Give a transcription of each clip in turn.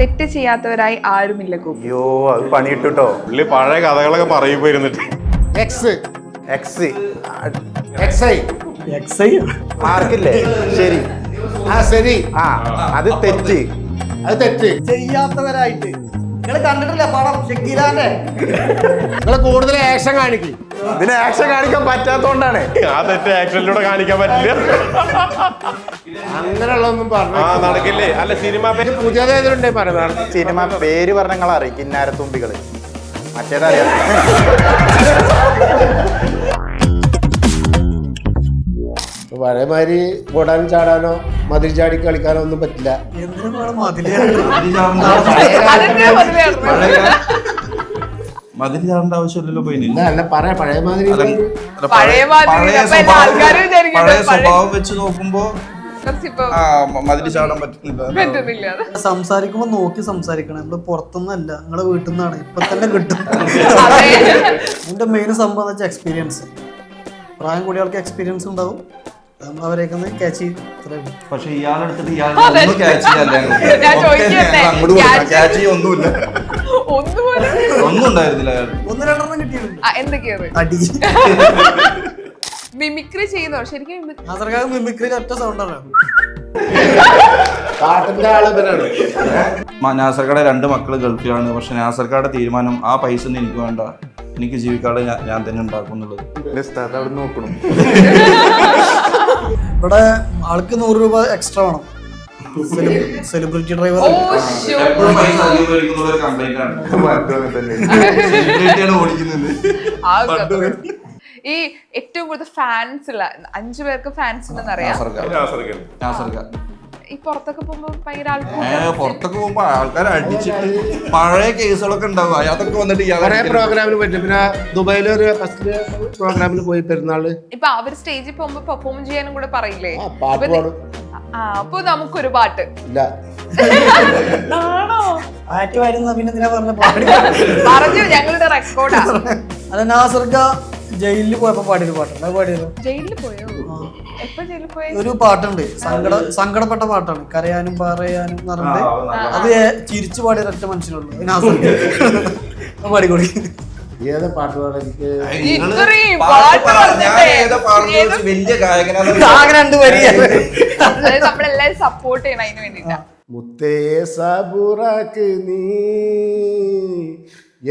തെറ്റ് ചെയ്യാത്തവരായി ആരുമില്ല ഗോപി. അയ്യോ അത് പണിയിട്ടോ. പുള്ളി പഴയ കഥകളൊക്കെ പറയുമ്പോ ഇരുന്നിട്ട് എക്സ് എക്സ് എക്സ് മാർക്കില്ലേ? ശരി ശരി. അത് തെറ്റ്. അത് തെറ്റ് ചെയ്യാത്തവരായിട്ട് നിങ്ങൾ കണ്ടിട്ടില്ല പടം ഷക്കീലാന്റെ? നിങ്ങൾ കൂടുതൽ ആക്ഷൻ കാണിക്കും. ഇതിന് ആക്ഷൻ കാണിക്കാൻ പറ്റാത്തോണ്ടാണ്. ആ തെറ്റ് ആക്ഷനിലൂടെ കാണിക്കാൻ പറ്റില്ല. അങ്ങനെയുള്ളതൊന്നും പറഞ്ഞു നടക്കില്ലേ? അല്ല സിനിമ പുതിയതേതുണ്ടേ പറയുന്നത്. സിനിമ പേര് പറഞ്ഞ നിങ്ങൾ അറിയിക്കും. കിന്നാരത്തുമ്പികള് മറ്റേതറിയാം. പഴയമാതിരി ഓടാനും ചാടാനോ മതിൽ ചാടി കളിക്കാനോ ഒന്നും പറ്റില്ല. മതിൽ ചാടേണ്ട ആവശ്യമില്ലല്ലോ. പഴയ സ്വഭാവം വെച്ച് നോക്കുമ്പോ മതിൽ ചാടാൻ പറ്റുന്നില്ല. സംസാരിക്കുമ്പോ നോക്കി സംസാരിക്കണം. നമ്മള് പുറത്തുനിന്നല്ല, നിങ്ങളെ വീട്ടിൽ നിന്നാണ്. ഇപ്പൊ തന്നെ കിട്ടും. എന്റെ മെയിൻ സംഭവം എന്ന് വെച്ചാൽ എക്സ്പീരിയൻസ്. പ്രായം കൂടിയ ആൾക്ക് എക്സ്പീരിയൻസ് ഉണ്ടാവും. നമ്മൾ അവരെയൊക്കെ ക്യാച്ച് ചെയ്യും. പക്ഷെ ഇയാളെടുത്തിട്ട് ഇയാളൊന്നും ക്യാച്ച് ഒന്നുമില്ല. ഒന്നും ഉണ്ടായിരുന്നില്ല. ഒന്ന് രണ്ടെണ്ണം കിട്ടിയിട്ടുണ്ട്. അടി മിമിക്രി ചെയ്യുന്നോ ശരിക്കും? മിമിക്രിയിൽ ഒറ്റ സൗണ്ടാണ്. നാസർക്കാടെ 2 മക്കള് ഗൾഫിലാണ്. പക്ഷെ നാസർക്കാടെ തീരുമാനം ആ പൈസ ഒന്നും എനിക്ക് വേണ്ട, എനിക്ക് ജീവിക്കാതെ ഞാൻ തന്നെ ഉണ്ടാക്കും എന്നുള്ളത്. അവിടെ നോക്കണം. ഇവിടെ ആൾക്ക് 100 രൂപ എക്സ്ട്രാ വേണം. സെലിബ്രിറ്റി ഡ്രൈവർ എപ്പോഴും പൈസ അധികം മേടിക്കുന്ന ഒരു കംപ്ലൈന്റ് ആണ്. സെലിബ്രിറ്റിയാണ് ഓടിക്കുന്നത്. ഈ ഏറ്റവും കൂടുതൽ ഫാൻസ് ഉള്ള 5 പേർക്ക് ഫാൻസ് ഉണ്ടെന്ന് അറിയാം. ഈ പുറത്തൊക്കെ പോകുമ്പോ ഭയങ്കര പുറത്തൊക്കെ പോകുമ്പോ ആൾക്കാർ അടിച്ചിട്ട് പഴയ കേസുകളൊക്കെ ഉണ്ടാവും. അതൊക്കെ വന്നിട്ട് പ്രോഗ്രാമിന് പറ്റും. പിന്നെ ദുബായില് ഒരു ഫസ്റ്റ് പ്രോഗ്രാമിന് പോയി പെരുന്നാള്. ഇപ്പൊ അവര് സ്റ്റേജിൽ പോകുമ്പോ പെർഫോം ചെയ്യാനും കൂടെ പറയില്ലേ? അപ്പൊ നമുക്കൊരു പാട്ട് പറഞ്ഞു. ഞങ്ങളുടെ റെക്കോർഡാ. അല്ല, നാസർക്ക ജയിലിൽ പോയപ്പോ പാടിയൊരു പാട്ടുണ്ട്. അത് പാടിയത് ജയിലിൽ പോയോ? എപ്പോ ജയിലിൽ പോയോ? ഒരു പാട്ടുണ്ട്, സങ്കടപ്പെട്ട പാട്ടാണ്. കരയാനും പറയാനും എന്ന് പറഞ്ഞിട്ട് അത് ചിരിച്ചു പാടിയ ഒറ്റ മനുഷ്യനുള്ളൂ നാസർക്ക്. പാടിക്കൂടി. ഏത് പാട്ട് പാടാൻ എനിക്ക് വലിയ ഗായകനാണ്. നമ്മളെല്ലാരും സപ്പോർട്ട് ചെയ്യണം അതിന് വേണ്ടിട്ടാ. മുത്തേ സബുറാക്ക് നീ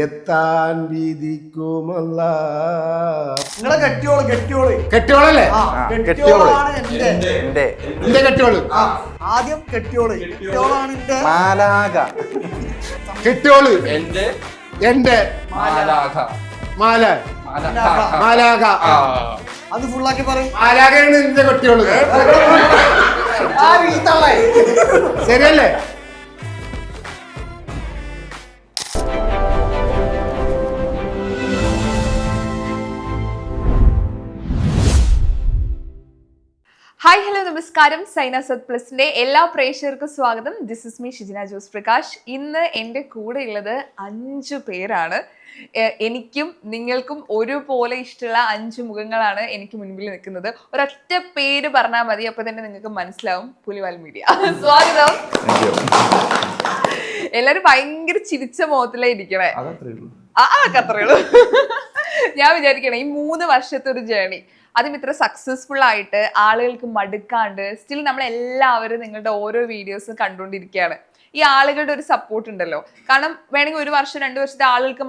എത്താൻ വിധിക്കുമല്ല. നിങ്ങളെ കെട്ടിയോളല്ലേ? കെട്ടിയോളല്ലേ? എന്റെ കെട്ടിയോള്. ആദ്യം കെട്ടിയോളാണ് എന്റെ മാലാക. കെട്ടിയോള് എന്റെ മാലാക. അത് ഫുള്ളാക്കി പറയും. മാലാകയാണ് എന്റെ കെട്ടിയോള്. ശരിയല്ലേ? ഹായ് ഹലോ നമസ്കാരം. സൈന സത് പ്ലസിന്റെ എല്ലാ പ്രേക്ഷകർക്കും സ്വാഗതം. This is me Shijina Jose Prakash. ഇന്ന് എൻ്റെ കൂടെ ഉള്ളത് 5 പേരാണ്. എനിക്കും നിങ്ങൾക്കും ഒരുപോലെ ഇഷ്ടമുള്ള 5 മുഖങ്ങളാണ് എനിക്ക് മുൻപിൽ നിൽക്കുന്നത്. ഒരൊറ്റ പേര് പറഞ്ഞാൽ മതി, അപ്പൊ തന്നെ നിങ്ങൾക്ക് മനസ്സിലാവും. പുലിവാൽ മീഡിയ. സ്വാഗതം. എല്ലാരും ഭയങ്കര ചിരിച്ച മുഖത്തിലാ ഇരിക്കണേ. അതൊക്കെ അത്രേ ഉള്ളൂ. ഞാൻ വിചാരിക്കണേ ഈ 3 വർഷത്തെ ഒരു ജേണി അതും ഇത്ര സക്സസ്ഫുൾ ആയിട്ട് ആളുകൾക്ക് മടുക്കാണ്ട് സ്റ്റിൽ നമ്മളെല്ലാവരും നിങ്ങളുടെ ഓരോ വീഡിയോസും കണ്ടുകൊണ്ടിരിക്കുകയാണ്. ഈ ആളുകളുടെ ഒരു സപ്പോർട്ട് ഉണ്ടല്ലോ. കാരണം വേണമെങ്കിൽ 1 വർഷം 2 വർഷത്തെ ആളുകൾക്ക്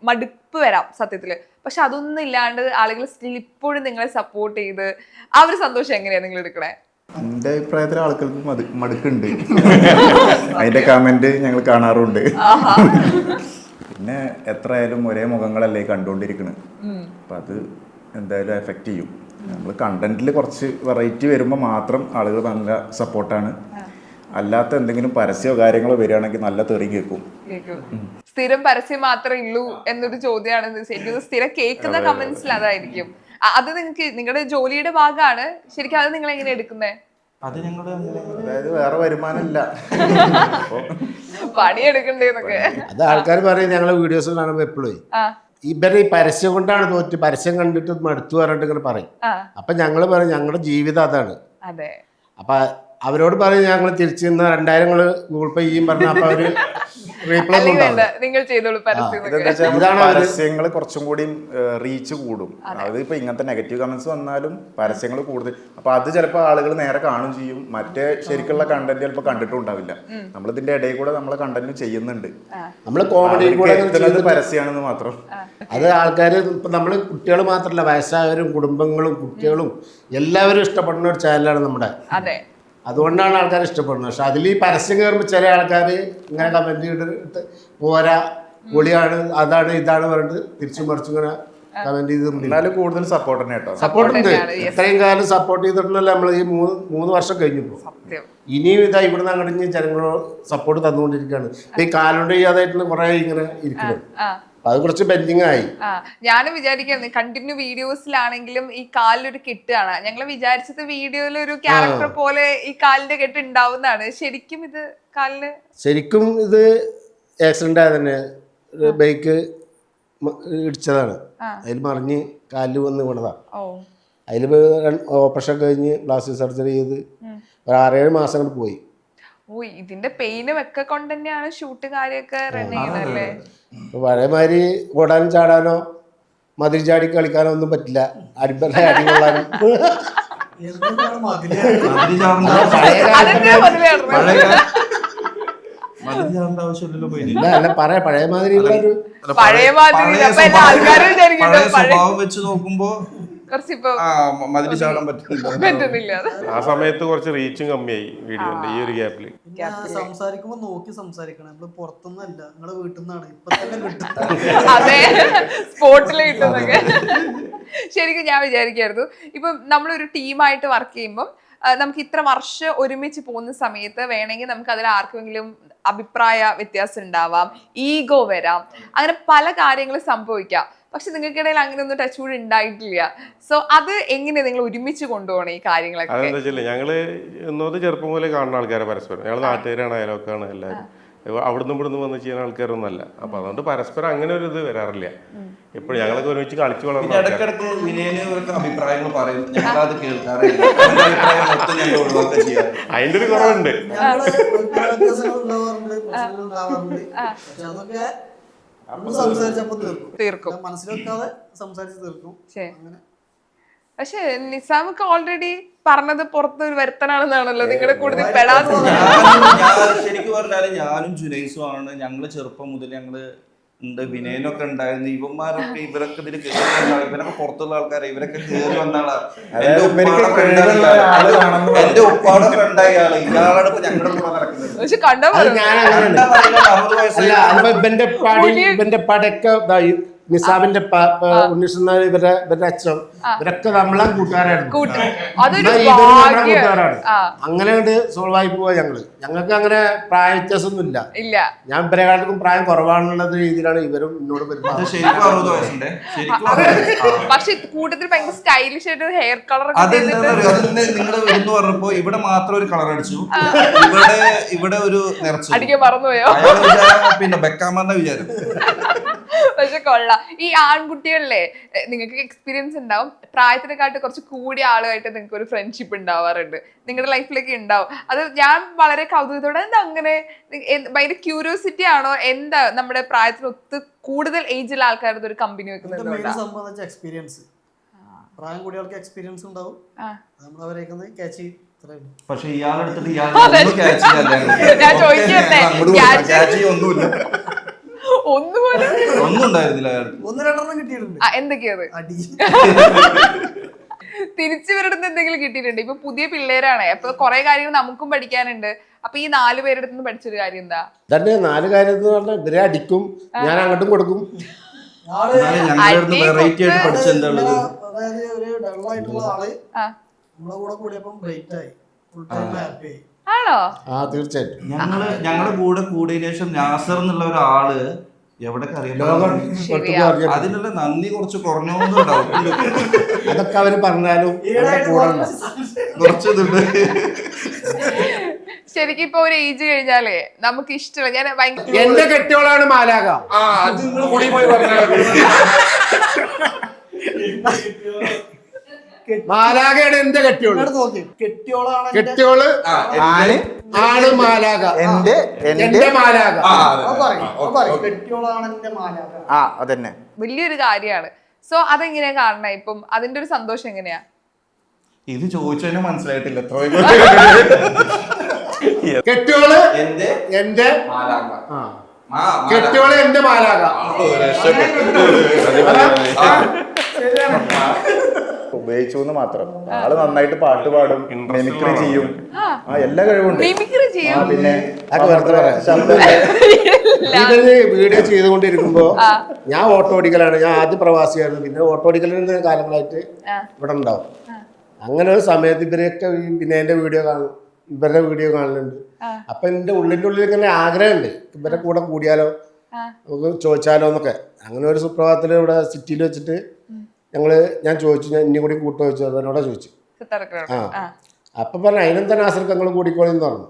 മടുപ്പ് വരാം സത്യത്തില്. പക്ഷെ അതൊന്നും ഇല്ലാണ്ട് ആളുകൾ സ്റ്റിൽ ഇപ്പോഴും നിങ്ങളെ സപ്പോർട്ട് ചെയ്ത് ആ ഒരു സന്തോഷം എങ്ങനെയാ നിങ്ങൾ എടുക്കണേ? എന്റെ അഭിപ്രായത്തിൽ ആൾക്കാർക്ക് മടുക്കുണ്ട്. അതിന്റെ കമന്റ് ഞങ്ങൾ കാണാറുണ്ട്. പിന്നെ എത്രയായാലും ഒരേ മുഖങ്ങളല്ലേ കണ്ടുകൊണ്ടിരിക്കണ്. അപ്പൊ അത് എന്തായാലും എഫക്റ്റ് ചെയ്യും. നമ്മൾ കണ്ടന്റിൽ കുറച്ച് വെറൈറ്റി വരുമ്പോൾ മാത്രം ആളുകൾ നല്ല സപ്പോർട്ടാണ്. അല്ലാത്ത എന്തെങ്കിലും പരസ്യമോ കാര്യങ്ങളോ വരികയാണെങ്കിൽ നല്ല തെറി കേൾക്കും. സ്ഥിരം പരസ്യം മാത്രമേ ഉള്ളൂ എന്നൊരു ചോദ്യമാണ് ശരിക്കും. സ്ഥിരം കേൾക്കുന്ന കമന്റ്സിൽ അതായിരിക്കും. അത് നിങ്ങൾക്ക് നിങ്ങളുടെ ജോലിയുടെ ഭാഗമാണ് ശരിക്കും. അത് നിങ്ങൾ എങ്ങനെ എടുക്കുന്നേ? അതായത് വേറെ വരുമാനമില്ല, പണിയെടുക്കണ്ടേന്നൊക്കെ അത് ആൾക്കാർ പറയും. ഞങ്ങളെ വീഡിയോസ് കാണുമ്പോൾ എപ്പോഴും ഇവരെ ഈ പരസ്യം കൊണ്ടാണ് തോറ്റ്, പരസ്യം കണ്ടിട്ട് മടുത്തു പറഞ്ഞിട്ട് ഇങ്ങനെ പറയും. അപ്പൊ ഞങ്ങള് പറയും ഞങ്ങളുടെ ജീവിതം അതാണ്. അപ്പൊ അവരോട് പറയും ഞങ്ങൾ തിരിച്ചു നിന്ന് 2000 ഗൂഗിൾ പേ ചെയ്യും പറഞ്ഞ അപ്പൊ അവര് റീപ്ലൈ അല്ലെങ്കിൽ വേണ്ട നിങ്ങൾ ചെയ്തോളൂ പരസ്യം ഇതെന്താ എന്നൊക്കെ. വെച്ചാൽ ഇതാണ് അവര് പരസ്യങ്ങൾ കുറച്ചും കൂടി റീച്ച് കൂടും. അത് ഇപ്പൊ ഇങ്ങനത്തെ നെഗറ്റീവ് കമന്റ്സ് വന്നാലും പരസ്യങ്ങൾ കൂടുതൽ, അപ്പൊ അത് ചിലപ്പോൾ ആളുകൾ നേരെ കാണും ചെയ്യും. മറ്റേ ശരിക്കുള്ള കണ്ടന്റ് ചിലപ്പോൾ കണ്ടിട്ടും ഉണ്ടാവില്ല. നമ്മളിതിന്റെ ഇടയിൽ കൂടെ നമ്മളെ കണ്ടന്റ് ചെയ്യുന്നുണ്ട്, നമ്മള് കോമഡി കൂടെ എത്തുന്നത് പരസ്യമാണെന്ന് മാത്രം. അത് ആൾക്കാർ ഇപ്പം നമ്മൾ കുട്ടികൾ മാത്രമല്ല, വയസ്സായവരും കുടുംബങ്ങളും കുട്ടികളും എല്ലാവരും ഇഷ്ടപ്പെടുന്ന ഒരു ചാനലാണ് നമ്മുടെ. അതെ, അതുകൊണ്ടാണ് ആൾക്കാർ ഇഷ്ടപ്പെടുന്നത്. പക്ഷെ അതിൽ ഈ പരസ്യം കയറുമ്പോൾ ചില ആൾക്കാർ ഇങ്ങനെ കമന്റ് ഇട്ട് പോരാ, പൊളിയാണ്, അതാണ് ഇതാണ് പറഞ്ഞിട്ട് തിരിച്ചും മറിച്ചും ഇങ്ങനെ കമന്റ് ചെയ്ത് എന്നാലും കൂടുതൽ സപ്പോർട്ട് തന്നെ കേട്ടോ. സപ്പോർട്ട് ഉണ്ട്. തന്നെയാണ്, yes. ഇത്രയും കാലം സപ്പോർട്ട് ചെയ്തിട്ടുണ്ടല്ലോ നമ്മൾ ഈ 3 വർഷം കഴിഞ്ഞപ്പോൾ. സത്യം. ഇനിയും ഇതാ ഇവിടുന്ന് അങ്ങോട്ട് ഇനി ജനങ്ങളോട് സപ്പോർട്ട് തന്നുകൊണ്ടിരിക്കുകയാണ്. ഈ കാലുകൊണ്ട് ചെയ്യാതായിട്ട് കുറെ ഇങ്ങനെ ഇരിക്കുന്നു. അത് കുറച്ച് ബെൻഡിങ് ആയി. ഞാനും വിചാരിക്കുന്നു കണ്ടിന്യൂ വീഡിയോസിലാണെങ്കിലും ഈ കാലിലൊരു കെട്ടാണ്. ഞങ്ങൾ വിചാരിച്ചത് വീഡിയോയിൽ ഒരു ക്യാരക്ടർ പോലെ ഈ കാലിന്റെ കെട്ട് ഉണ്ടാവുന്നതാണ്. ശരിക്കും ഇത് കാലിന് ശരിക്കും ഇത് ആക്സിഡന്റ് ആയത് തന്നെ. ബൈക്ക് ഇടിച്ചതാണ്. അതിൽ മറിഞ്ഞ് കാലിൽ വന്ന് വീണതാ. അതിൽ ഓപ്പറേഷൻ കഴിഞ്ഞ് പ്ലാസ്റ്റിക് സർജറി ചെയ്ത് ഒരു 6-7 മാസം കൊണ്ട് പോയി. ഓ, ഇതിന്റെ പെയിനും ഒക്കെ കൊണ്ട് തന്നെയാണ് ഷൂട്ട് കാര്യമൊക്കെ റൺ ചെയ്യുന്നല്ലേ. പഴയമാതിരി ഓടാനും ചാടാനോ മതിൽ ചാടി കളിക്കാനോ ഒന്നും പറ്റില്ല. അടിപൊളി അടി കൊള്ളാനും എന്താണ് മതില്? മതില് ചാടേണ്ട അതെന്താ മുതലാണ് മതില് ചാടേണ്ട ആവശ്യമില്ലല്ലോ പോയി. അല്ല പഴയ മാതിരിയുള്ള ഒരു പഴയ മാതിരി അപ്പൊ എല്ലാ ആൾക്കാരും വിചാരിക്കുന്നു പഴയ സ്വഭാവം വെച്ച് നോക്കുമ്പോ കുറച്ചിപ്പോ മതില് ചാടാൻ പറ്റില്ല. പറ്റുന്നില്ല. ആ സമയത്ത് കുറച്ച് റീച്ചും കമ്മിയായി വീഡിയോന്റെ ഈ ഒരു ഗ്യാപ്പിൽ. സംസാരിക്കുമ്പോ നോക്കി സംസാരിക്കണം. നമ്മള് പുറത്തുനിന്നല്ല, നിങ്ങളെ വീട്ടിൽ നിന്നാണ്. ഇപ്പൊ തന്നെ കിട്ടും. അതെ, സ്പോട്ടില് കിട്ടുന്നൊക്കെ. ശരിക്കും ഞാൻ വിചാരിക്കായിരുന്നു ഇപ്പം നമ്മളൊരു ടീമായിട്ട് വർക്ക് ചെയ്യുമ്പോൾ നമുക്ക് ഇത്ര വർഷം ഒരുമിച്ച് പോകുന്ന സമയത്ത് വേണമെങ്കിൽ നമുക്ക് അതിൽ ആർക്കെങ്കിലും അഭിപ്രായ വ്യത്യാസം ഉണ്ടാവാം, ഈഗോ വരാം, അങ്ങനെ പല കാര്യങ്ങളും സംഭവിക്കാം. പക്ഷെ നിങ്ങൾക്കിടയിൽ അങ്ങനെയൊന്നും ടച്ച് കൂടി ഉണ്ടായിട്ടില്ല. സോ അത് എങ്ങനെയാ നിങ്ങൾ ഒരുമിച്ച് കൊണ്ടുപോകണം ഈ കാര്യങ്ങളൊക്കെ? അതെന്താ വെച്ചാൽ ഞങ്ങള് ഒന്നത് ചെറുപ്പം പോലെ കാണുന്ന ആൾക്കാരെ പരസ്പരം, ഞങ്ങൾ നാട്ടുകാരാണ്, അയലോക്കാണ് എല്ലാവരും. അവിടുന്ന് ഇവിടുന്ന് വന്ന് ചെയ്യുന്ന ആൾക്കാരൊന്നുമല്ല. അപ്പൊ അതുകൊണ്ട് പരസ്പരം അങ്ങനെ ഒരു ഇത് വരാറില്ല. എപ്പോഴും ഞങ്ങളൊക്കെ ഒരുമിച്ച് കളിച്ചു വളർന്ന ഇടക്കിടക്ക് വിനയന് ഇവർക്ക് അഭിപ്രായങ്ങൾ പറയും, ഞങ്ങളത് കേൾക്കാറില്ല. അഭിപ്രായം മൊത്തം ഞങ്ങൾ ഒഴിവാക്കുക ചെയ്യാറ്. അതിന്റെ ഒരു കുറവുണ്ട്. ഞങ്ങള് അഭിപ്രായ വ്യത്യാസങ്ങൾ ഉണ്ടാവാറുണ്ട്, പ്രശ്നങ്ങൾ ഉണ്ടാവാറുണ്ട്. പക്ഷെ അതൊക്കെ നമ്മള് സംസാരിച്ചപ്പോ തീർക്കും. മനസ്സിൽ വെക്കാതെ സംസാരിച്ച് തീർക്കും. അങ്ങനെ. പക്ഷെ നിസാമൊക്കെ ഓൾറെഡി പറഞ്ഞത് പുറത്ത് ഒരു വരുത്തനാണെന്നാണല്ലോ നിങ്ങളുടെ കൂടുതൽ പെടാതെ. ശരിക്കും പറഞ്ഞാല് ഞാനും ജുനൈസും ആണ്. ഞങ്ങള് ചെറുപ്പം മുതൽ ഞങ്ങള് ഉണ്ട്. വിനയനൊക്കെ ഉണ്ടായിരുന്നു. ഇവന്മാരൊക്കെ ഇവരൊക്കെ ഇതിൽ കയറി വന്ന ഇവരൊക്കെ പുറത്തുള്ള ആൾക്കാരെ ഇവരൊക്കെ കയറി വന്ന ആളാണ്. എന്റെ ഉപ്പാടെ ഫ്രണ്ടായ ആള് ഇയാളാണ് ഇപ്പൊ ഞങ്ങളുടെ കൂടെ നടക്കുന്നത്. പക്ഷെ കണ്ടാ ഞാൻ അങ്ങനെയുണ്ട്. 60 വയസ്സായി. അല്ല ഇവന്റെ പടയൊക്കെ നിസാബിന്റെ ഉണ്ണിഷ് ഇവരുടെ അച്ഛൻ ഇവരൊക്കെ നമ്മളെ കൂട്ടുകാരായിരുന്നു. കൂട്ടുകാരാണ്. അങ്ങനെ കൊണ്ട് സോൾവ് ആയി പോവാ ഞങ്ങൾക്ക് അങ്ങനെ പ്രായ വ്യത്യാസമൊന്നും ഇല്ല. ഞാൻ ഇവരെക്കാട്ടും പ്രായം കുറവാണുള്ള രീതിയിലാണ് ഇവരും എന്നോട് പെരുമാറുന്നത്. ശരിക്കും 60 വയസ്സുണ്ട്. പക്ഷെ കൂട്ടത്തിൽ ഭയങ്കര സ്റ്റൈലിഷ് ആയിട്ട് ഹെയർ കളർ നിങ്ങൾ എന്ന് പറഞ്ഞപ്പോ ഇവിടെ മാത്രം ഒരു കളർ അടിച്ചു, ഇവിടെ ഒരു നിറച്ചു അടിക്കാൻ മറന്നുപോയോ? പിന്നെ ബെക്കാമെന്ന വിചാരം. പക്ഷെ കൊള്ളാം. ഈ ആൺകുട്ടികളിലെ നിങ്ങൾക്ക് എക്സ്പീരിയൻസ് ഉണ്ടാവും, പ്രായത്തിനെക്കാട്ട് കുറച്ച് കൂടിയ ആളുമായിട്ട് നിങ്ങൾക്ക് ഒരു ഫ്രണ്ട്ഷിപ്പ് ഉണ്ടാവാറുണ്ട്, നിങ്ങളുടെ ലൈഫിലേക്ക് ഉണ്ടാവും. അത് ഞാൻ വളരെ കൗതുകത്തോടെ എന്താ അങ്ങനെ ഭയങ്കര ക്യൂരിയോസിറ്റി ആണോ എന്താ നമ്മുടെ പ്രായത്തിനൊത്ത് കൂടുതൽ ഏജിലുള്ള ആൾക്കാരുടെ ഒരു കമ്പനി വെക്കുന്നത്? എക്സ്പീരിയൻസ്. പ്രായം കൂടിയ ആൾക്ക് എക്സ്പീരിയൻസ് ഉണ്ടാവും. നമ്മൾ അവരേക്കുന്നത് ക്യാച്ച് ചെയ്യും. പക്ഷെ ഇയാളെടുത്തിട്ട് ഒന്നുമില്ല, ഒന്നും ഉണ്ടായിരുന്നില്ല. 1-2 കിട്ടിയിട്ടുണ്ട്. എന്തൊക്കെയത്? അടി. തിരിച്ചു വരടുത്ത് എന്തെങ്കിലും കിട്ടിയിട്ടുണ്ട്? ഇപ്പൊ പുതിയ പിള്ളേരാണ്, അപ്പൊ കുറെ കാര്യങ്ങൾ നമുക്കും പഠിക്കാനുണ്ട്. അപ്പൊ ഈ 4 പേരുടെ അടുത്ത് പഠിച്ചൊരു കാര്യം എന്താ? തന്നെ 4 കാര്യം എന്ന് പറഞ്ഞാൽ ഇവരെ അടിക്കും, ഞാൻ അങ്ങോട്ടും കൊടുക്കും. വെറൈറ്റി ആയിട്ട് പഠിച്ചെന്താണുള്ളത്? അതായത് ഒരു ഡള്ളായിട്ടുള്ള ആള് നമ്മളെ കൂടെ കൂടിയപ്പം ബ്രൈറ്റ് ആയി, ഫുൾ ടൈം ഹാപ്പി ആയി. ആണോ? തീർച്ചയായിട്ടും. ഞങ്ങളുടെ കൂടെ കൂടിയതിനു ശേഷം നാസർ എന്നുള്ള ഒരാള് എവിടൊക്കെ അറിയാം, അതിനുള്ള നന്ദി കുറച്ച് കുറഞ്ഞോന്നുണ്ടാവും. അതൊക്കെ അവര് പറഞ്ഞാലും കുറച്ചിതുണ്ട്. ശരിക്കും ഇപ്പൊ ഒരു ഏജ് കഴിഞ്ഞാലേ നമുക്ക് ഇഷ്ടമല്ല. ഞാൻ ഭയങ്കര എന്റെ കെട്ടിയോളാണ് മാലാക. മാലാഖയാണ് എന്റെ കെട്ടിയോള്. ഇങ്ങോട്ട് നോക്കി. കെട്ടിയോളാണ് എന്റെ- കെട്ടിയോള് ആന് ആണ് മാലാഖ. എന്റെ മാലാഖ. അത് പറയും, അത് പറയും. കെട്ടിയോളാണ് എന്റെ മാലാഖ. അതന്നെ വലിയൊരു കാര്യമാണ്. സോ അതെങ്ങനെയാ കാണണേ? ഇപ്പം അതിന്റെ ഒരു സന്തോഷം എങ്ങനെയാ? ഇത് ചോദിച്ചതിന് മനസ്സിലായിട്ടില്ല എത്ര കെട്ടിയോള് എന്റെ എന്റെ മാലാഖ. കെട്ടിയോള് എന്റെ മാലാഖ. ഉപയോഗിച്ചു എന്ന് മാത്രം. ആള് നന്നായിട്ട് പാട്ട് പാടും, മിമിക്രി ചെയ്യും, എല്ലാ കഴിവുണ്ട്. മിമിക്രി ചെയ്യും. പിന്നെ അതൊക്കെ വെറുതെ പറയാം. ശബ്ദം ഇവര് വീഡിയോ ചെയ്തുകൊണ്ടിരിക്കുമ്പോ ഞാൻ ഓട്ടോ ഓടിക്കലാണ്. ഞാൻ ആദ്യം പ്രവാസിയായിരുന്നു. പിന്നെ ഓട്ടോ ഓടിക്കലിന്റെ കാലങ്ങളായിട്ട് ഇവിടെ ഉണ്ടാവും. അങ്ങനെ ഒരു സമയത്ത് ഇവരൊക്കെ പിന്നെ എന്റെ വീഡിയോ കാണും, ഇവരുടെ വീഡിയോ കാണുന്നുണ്ട്. അപ്പൊ എന്റെ ഉള്ളിന്റെ ഉള്ളിൽ ഇങ്ങനെ ആഗ്രഹമുണ്ട് ഇവരുടെ കൂടെ കൂടിയാലോ, നമുക്ക് ചോദിച്ചാലോ എന്നൊക്കെ. അങ്ങനെ ഒരു സുപ്രഭാതത്തിൽ ഇവിടെ സിറ്റിയിൽ വെച്ചിട്ട് ഞാൻ ചോദിച്ചു, ഞാൻ ഇനി കൂടി കൂട്ടോ ചോദിച്ചു. അവരോടെ ചോദിച്ചു. അപ്പൊ പറഞ്ഞു അതിനെന്താ നാസർക്ക് ഞങ്ങൾ കൂടിക്കോളിന്ന് പറഞ്ഞു.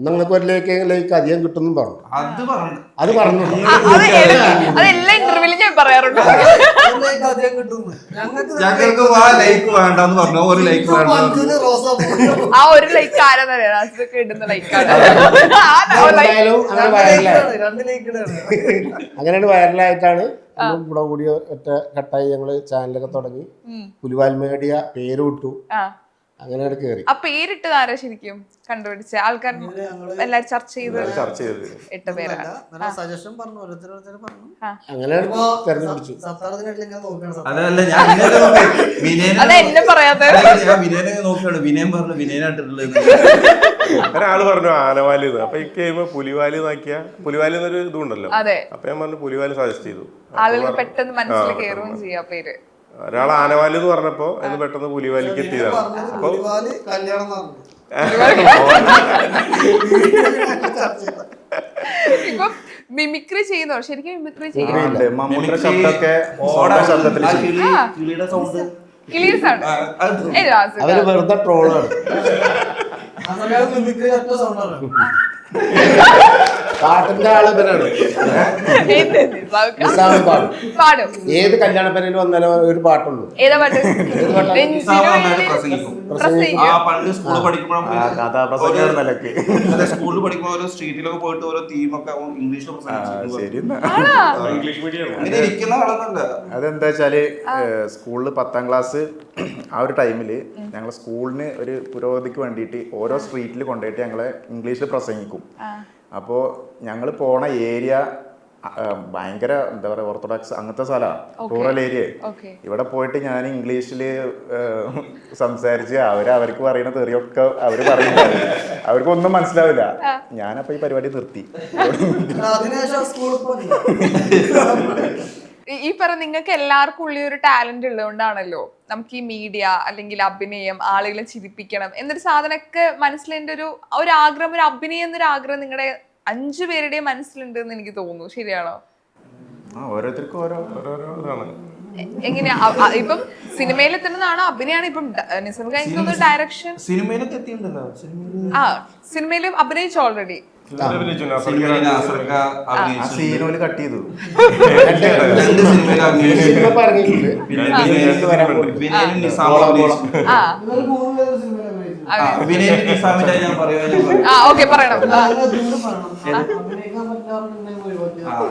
നിങ്ങൾക്ക് ഒരു ലേക്ക് അധികം കിട്ടുമെന്നും പറഞ്ഞു. അത് പറഞ്ഞു. അതെല്ലാ ഇന്റർവ്യൂവിലും ഞാൻ പറയാറുണ്ട്. അധികം കിട്ടുന്നു. ഞങ്ങൾക്ക് ലൈക്ക് വേണ്ടെന്ന് പറഞ്ഞു. ഒരു ലൈക്ക് വേണ്ട. ആ ഒരു ലൈക്ക് ആരാന്നറിയാം? നാസിറൊക്കെ ഇടുന്ന ലൈക്കാണ്. എന്തായാലും അങ്ങനെ വൈറലായി. 2 ലൈക്കിടാണ്. അങ്ങനെയാണ് വൈറലായിട്ടാണ് കൂടെ കൂടി ഒറ്റ ഘട്ടമായി ഞങ്ങള് ചാനലൊക്കെ തുടങ്ങി. പുലിവാൽ മീഡിയ പേര് വിട്ടു. അങ്ങനെയാണ് കയറി. ആ പേരിട്ടത് ആരാ ശരിക്കും കണ്ടുപിടിച്ച? ആൾക്കാർ എല്ലാരും ചർച്ച ചെയ്ത് ഇട്ട പേരാണ്. സജഷൻ പറഞ്ഞു, ഓരോരുത്തർ പറഞ്ഞു. അങ്ങനെയാണ് തെരഞ്ഞെടുപ്പിച്ചു. അതല്ല ഞാൻ വിനയനെ അത് എന്നെ പറയാത്ത ഞാൻ വിനയനെ നോക്കിയാണ്. വിനയൻ പറഞ്ഞു വിനയനായിട്ടുള്ളത്. ഒരാള് പറഞ്ഞു ആനവാലി. അപ്പൊ എനിക്ക് കഴിയുമ്പോ പുലിവാലി നോക്കിയാ പുലിവാലി എന്നൊരു ഇതുണ്ടല്ലോ. അതെ, അപ്പൊ ഞാൻ പറഞ്ഞു പുലിവാലി സജസ്റ്റ് ചെയ്തു. ആളുകൾ പെട്ടെന്ന് മനസ്സിൽ കയറുകയും ചെയ്യാ പേര്. ഒരാൾ ആനവാലി എന്ന് പറഞ്ഞപ്പോ അത് പെട്ടെന്ന് പുലിവാലിക്ക് എത്തിയതാണ്. അപ്പൊ കല്യാണം ഇപ്പൊ മിമിക്രി ചെയ്യുന്നോ? ശരിക്കും മിമിക്രി ചെയ്യും. മമ്മൂട്ടിയുടെ ശബ്ദമൊക്കെ ശബ്ദത്തിൽ കിളിയുടെ സൗണ്ട് ക്ലിയർ സൗണ്ട്. അവര് വെറുതെ ട്രോളാണ്. പാട്ടിന്റെ ആള് ഇവരാണ്. നിസാമ് പാടും. പാടും. ഏത് കല്യാണ പേരിൽ വന്നാലും ഒരു പാട്ടുള്ളൂ. ഏതാ പാട്ട്? പ്രസംഗിക്കും. പണ്ട് സ്കൂളിൽ പഠിക്കുമ്പോഴും കഥാപ്രസംഗം നിലക്ക് സ്കൂളിൽ പഠിക്കുമ്പോൾ ഓരോ സ്ട്രീറ്റിലൊക്കെ പോയിട്ട് ഓരോ തീമൊക്കെ ഇംഗ്ലീഷിൽ ശരി. ഇംഗ്ലീഷ് മീഡിയം അങ്ങനെ ഇരിക്കുന്ന ആളൊന്നല്ല. അതെന്താ വെച്ചാല് സ്കൂളിൽ 10ാം ക്ലാസ് ആ ഒരു ടൈമില് ഞങ്ങൾ സ്കൂളിന് ഒരു പുരോഗതിക്ക് വേണ്ടിയിട്ട് ഓരോ സ്ട്രീറ്റിൽ കൊണ്ടുപോയിട്ട് ഞങ്ങളെ ഇംഗ്ലീഷിൽ പ്രസംഗിക്കും. അപ്പോൾ ഞങ്ങൾ പോണ ഏരിയ ഭയങ്കര എന്താ പറയുക ഓർത്തഡോക്സ് അങ്ങനത്തെ സ്ഥലമാണ്, റൂറൽ ഏരിയ. ഇവിടെ പോയിട്ട് ഞാൻ ഇംഗ്ലീഷിൽ സംസാരിച്ച് അവർക്ക് പറയുന്ന തെറിയൊക്കെ അവർ പറയുന്നത് അവർക്കൊന്നും മനസ്സിലാവില്ല. ഞാനപ്പോൾ ഈ പരിപാടി നിർത്തി. ഈ പറഞ്ഞ നിങ്ങൾക്ക് എല്ലാവർക്കും ഉള്ളിൽ ഒരു ടാലന്റ് ഉള്ളതുകൊണ്ടാണല്ലോ നമുക്ക് ഈ മീഡിയ അല്ലെങ്കിൽ അഭിനയം, ആളുകളെ ചിരിപ്പിക്കണം എന്നൊരു സാധനമൊക്കെ മനസ്സിലെന്റെ ഒരു ആഗ്രഹം, ഒരു അഭിനയം എന്നൊരു ആഗ്രഹം നിങ്ങളുടെ 5 പേരുടെയും മനസ്സിലുണ്ട് എന്ന് എനിക്ക് തോന്നുന്നു. ശരിയാണോ? ഓരോരുത്തർക്കും ഓരോരോ ഇതാണ്. എങ്ങനെയാ ഇപ്പം സിനിമയിൽ എത്തുന്നതാണോ അഭിനയാണ്? ഇപ്പം നിസർഗ ഡയറക്ഷൻ സിനിമയിലൊക്കെ എത്തിയിട്ടുണ്ടല്ലോ. സിനിമയിൽ അഭിനയിച്ചു ഓൾറെഡി. സീനോല് കട്ട് ചെയ്തു.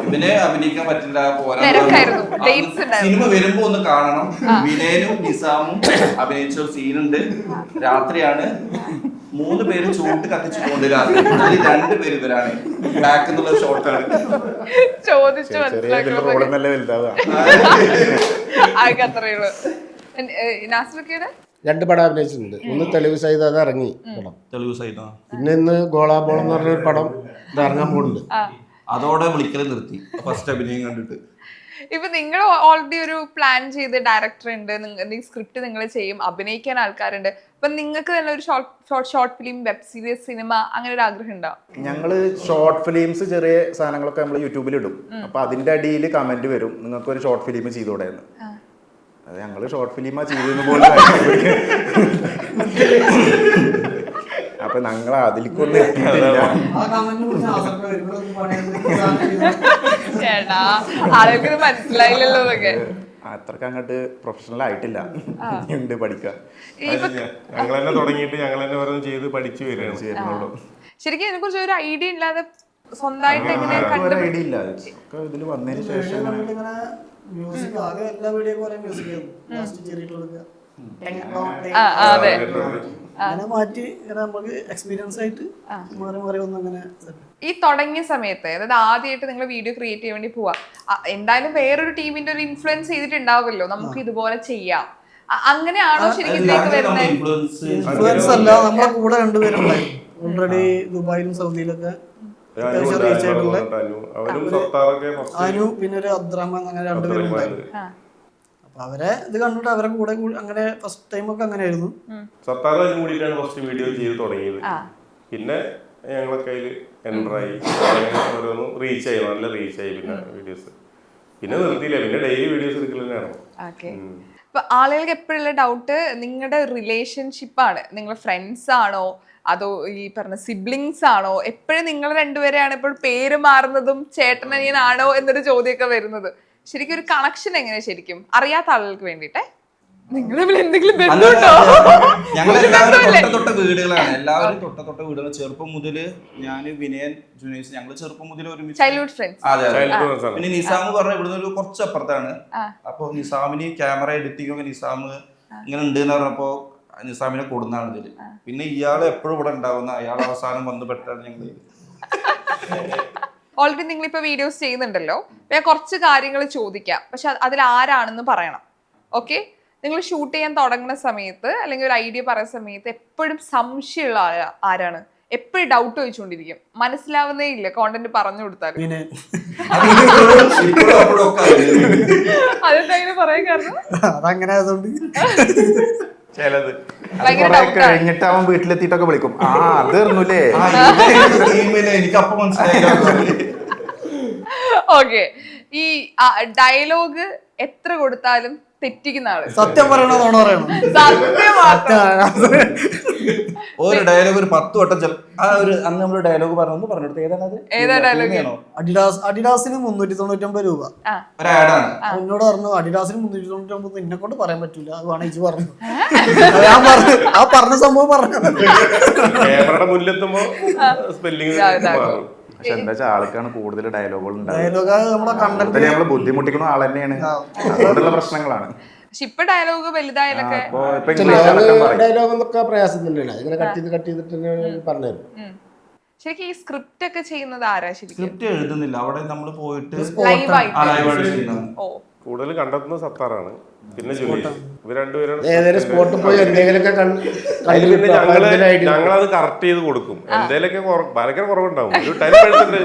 ഇവനെ അഭിനയിക്കാൻ പറ്റില്ല. സിനിമ വരുമ്പോ ഒന്ന് കാണണം. വിനയനും നിസാമും അഭിനയിച്ച ഒരു സീനുണ്ട്. രാത്രിയാണ്. 3 പേര് ചൂട്ട് കത്തിച്ചു കൊണ്ടുവരാറ്. 2 പേര് ഇവരാണ്. ബാക്ക് എന്നുള്ള ഷോട്ടാണ്. ചോദിച്ചു നാസിറക്കയുടെ 2 പടം അഭിനയിച്ചിട്ടുണ്ട്. ഒന്ന് തെളിവ് സഹിതം അത് ഇറങ്ങി പടം. തെളിവ് സഹിതം. പിന്നെ ഇന്ന് ഗോളാബോളം എന്ന് പറഞ്ഞൊരു പടം ഇത് ഇറങ്ങാൻ പോകുന്നുണ്ട്. അതോടെ വിളിക്കല് നിർത്തി ഫസ്റ്റ് അഭിനയം കണ്ടിട്ട്. ഇപ്പൊ നിങ്ങൾ ഓൾറെഡി ഒരു പ്ലാൻ ചെയ്ത് ഡയറക്ടർ ഉണ്ട്, സ്ക്രിപ്റ്റ് നിങ്ങൾ ചെയ്യും, അഭിനയിക്കാൻ ആൾക്കാരുണ്ട്. അപ്പൊ നിങ്ങൾക്ക് തന്നെ ഒരു short film, web series, cinema അങ്ങനെ ഒരു ആഗ്രഹം ഉണ്ടോ? ഞങ്ങള് ഷോർട്ട് ഫിലിംസ് ചെറിയ സാധനങ്ങളൊക്കെ നമ്മൾ യൂട്യൂബിൽ ഇടും. അപ്പൊ അതിന്റെ അടിയിൽ കമന്റ് വരും, നിങ്ങൾക്ക് ഒരു ഷോർട്ട് ഫിലിം ചെയ്തോടെന്ന്. അത് ഞങ്ങള് ഷോർട്ട് ഫിലിമാ ചെയ്തെന്ന് പോലും അപ്പൊ ഞങ്ങൾ അതിലേക്കൊന്നും എത്തിയിട്ടില്ല. ചേട്ടാ ആളുകൾക്ക് മനസ്സിലായില്ലല്ലോ എന്നൊക്കെ. അത്രക്ക് അങ്ങോട്ട് പ്രൊഫഷണൽ ആയിട്ടില്ല. ഉണ്ട് പഠിക്കാൻ. ഞങ്ങൾ തന്നെ തുടങ്ങിയിട്ട് ഞങ്ങൾ തന്നെ ഓരോന്ന് ചെയ്ത് പഠിച്ചു വരികയാണ്. ശരിക്കും ഇതിനെ കുറിച്ച് ഒരു ഐഡിയ ഇല്ലാതെ സ്വന്തമായിട്ട് എങ്ങനെ ഒരു ഐഡിയ ഇല്ല. ഒക്കെ ഇതിൽ വന്നതിന് ശേഷം മ്യൂസിക് ആകെ എല്ലാ വീഡിയോ പോലെ മ്യൂസിക് അതെ അങ്ങനെ മാറ്റി നമുക്ക് എക്സ്പീരിയൻസ് ആയിട്ട് മാറി മാറി വന്ന് അങ്ങനെ ഈ തുടങ്ങിയ സമയത്ത് അതായത് ആദ്യമായിട്ട് നിങ്ങൾ വീഡിയോ ക്രിയേറ്റ് ചെയ്യാൻ വേണ്ടി പോവാ, എന്തായാലും വേറൊരു ടീമിന്റെ ഒരു ഇൻഫ്ലുവൻസ് ചെയ്തിട്ടുണ്ടാവുമല്ലോ നമുക്ക് ഇതുപോലെ ചെയ്യാം, അങ്ങനെയാണോ ശരിക്കും ഇതിലേക്ക് വരുന്നത്? ഇൻഫ്ലുവൻസ് അല്ല, നമ്മളെ കൂടെ രണ്ടുപേരുണ്ടായിരുന്നു ഓൾറെഡി ദുബായിലും സൗദിയിലൊക്കെ അത്യാവശ്യം റീച്ച് ആയിട്ടുള്ള അനു പിന്നെ ഒരു അബ്ദുറഹ്മാൻ, അങ്ങനെ രണ്ടുപേരുണ്ടായിരുന്നു. അപ്പൊ അവരെ ഇത് കണ്ടിട്ട് അവരെ കൂടെ അങ്ങനെ ഫസ്റ്റ് ടൈം ഒക്കെ അങ്ങനെ ആയിരുന്നു. സത്താറും കൂടിയിട്ടാണ് ഫസ്റ്റ് വീഡിയോ ചെയ്ത് തുടങ്ങിയത്. പിന്നെ ഞങ്ങളെ കയ്യിൽ എൻ്ററായി ഓരോന്ന് റീച്ച് ആയി, നല്ല റീച്ച് ആയി. പിന്നെ വീഡിയോസ് പിന്നെ നിർത്തിയില്ല, പിന്നെ ഡെയിലി വീഡിയോസ് എടുക്കൽ തന്നെയാണ്. അപ്പൊ ആളുകൾക്ക് എപ്പോഴുള്ള ഡൗട്ട് നിങ്ങളുടെ റിലേഷൻഷിപ്പാണ്, നിങ്ങൾ ഫ്രണ്ട്സ് ആണോ അതോ ഈ പറഞ്ഞ സിബ്ലിങ്സ് ആണോ, എപ്പോഴും നിങ്ങൾ രണ്ടുപേരെയാണ് ഇപ്പോൾ പേര് മാറുന്നതും ചേട്ടനനിയനാണോ എന്നൊരു ചോദ്യമൊക്കെ വരുന്നത്. ശരിക്കും ഒരു കണക്ഷൻ എങ്ങനെയാ ശരിക്കും അറിയാത്ത ആളുകൾക്ക് വേണ്ടിട്ടെ? നിങ്ങൾ തമ്മിൽ എന്തെങ്കിലും ബന്ധമുണ്ടോ? ഞങ്ങളെല്ലാവരും തൊട്ട വീടുകളാണ്, എല്ലാവരും തൊട്ട വീടുകൾ. ചെറുപ്പം മുതല് ഞാന് വിനയൻ ജുനൈസ് ഞങ്ങള് ചെറുപ്പം മുതൽ ഒരുമിച്ച് ചൈൽഡ്ഹുഡ് ഫ്രണ്ട്സ്. അതെ. പിന്നെ നിസാം പറഞ്ഞ ഇവിടുന്ന് ഒരു കുറച്ച് അപ്പുറത്താണ്. അപ്പൊ നിസാമിന് ക്യാമറ എഡിറ്റിംഗ് ഒക്കെ നിസാം ഇങ്ങനെ ഉണ്ട് എന്ന് പറഞ്ഞപ്പോ നിസാമിനെ കൊടുന്നാണ് ഇതില്. പിന്നെ ഇയാൾ എപ്പോഴും ഇവിടെ ഉണ്ടാവുന്ന, അയാൾ അവസാനം വന്ന് പെട്ടാണ് ഞങ്ങള്. ഓൾറെഡി നിങ്ങളിപ്പോ വീഡിയോസ് ചെയ്യുന്നുണ്ടല്ലോ, ഞാൻ കുറച്ച് കാര്യങ്ങൾ ചോദിക്കാം, പക്ഷെ അതിൽ ആരാണെന്ന് പറയണം. ഓക്കെ, നിങ്ങൾ ഷൂട്ട് ചെയ്യാൻ തുടങ്ങുന്ന സമയത്ത് അല്ലെങ്കിൽ ഒരു ഐഡിയ പറയുന്ന സമയത്ത് എപ്പോഴും സംശയമുള്ള ആരാണ്? എപ്പോഴും ഡൗട്ട് ചോദിച്ചുകൊണ്ടിരിക്കും, മനസ്സിലാവുന്നേ ഇല്ല കോണ്ടന്റ് പറഞ്ഞു കൊടുത്താലും. അതെന്താ പറയാൻ കാരണം? അതങ്ങനെ ആയതുകൊണ്ട് ചിലത് കഴിഞ്ഞിട്ട് അവൻ വീട്ടിലെത്തിയിട്ടൊക്കെ വിളിക്കും, ആ അതെർന്നുല്ലേ. എനിക്ക് അപ്പൊ മനസ്സിലായി. ഓക്കെ, ഈ ഡയലോഗ് എത്ര കൊടുത്താലും തെറ്റിക്കുന്ന ആള്. സത്യം പറയണോണോ പറയണം? ഒരു ഡയലോഗ് ഒരു 10 വട്ടം അന്ന് നമ്മള് ഡയലോഗ് പറഞ്ഞെടുത്ത് ഏതാ ഡയലോഗ്? അഡിഡാസിന് 399 രൂപ ഒരാടാണ്. എന്നോട് പറഞ്ഞു അഡിഡാസിന് 399 നിന്നെ കൊണ്ട് പറയാൻ പറ്റൂല, അത് വേണം ഇജ് പറഞ്ഞു. ഞാൻ പറഞ്ഞു ആ പറഞ്ഞ സംഭവം പറഞ്ഞു. മുന്നിലെത്തുമ്പോ സ്പെല്ലിംഗ്. പക്ഷെ എന്താ വെച്ചാൽ ആൾക്കാണ് കൂടുതൽ ഡയലോഗുകൾ ഡയലോഗ് നമ്മളെ കണ്ടന്റ് നമ്മള് ബുദ്ധിമുട്ടിക്കുന്ന ആൾ തന്നെയാണ്, അതുകൊണ്ടുള്ള പ്രശ്നങ്ങളാണ്. പക്ഷെ ഇപ്പൊ ഡയലോഗ് വലുതായാലൊക്കെ ഡയലോഗ് എന്നൊക്കെ പ്രയാസം തന്നെയാണ്, ഇങ്ങനെ കട്ട് ചെയ്തിട്ട് പറഞ്ഞുതരും. ശരിക്കും ഈ സ്ക്രിപ്റ്റ് ഒക്കെ ചെയ്യുന്നത് ആരാ? ശരിക്കും സ്ക്രിപ്റ്റ് എഴുതുന്നില്ല, അവിടെ നമ്മൾ പോയിട്ട് കൂടുതൽ കണ്ടെത്തുന്നത് സത്താറാണ്, പിന്നെ ജുനൈസ്. ഇവർ രണ്ടുപേരും ഏതെങ്കിലും സ്പോട്ടിൽ പോയി എന്തെങ്കിലുമൊക്കെ ഞങ്ങളത് കറക്റ്റ് ചെയ്ത് കൊടുക്കും. എന്തെങ്കിലുമൊക്കെ ഭയങ്കര കുറവുണ്ടാവും. ഒരു ടൈം എടുത്തിട്ട്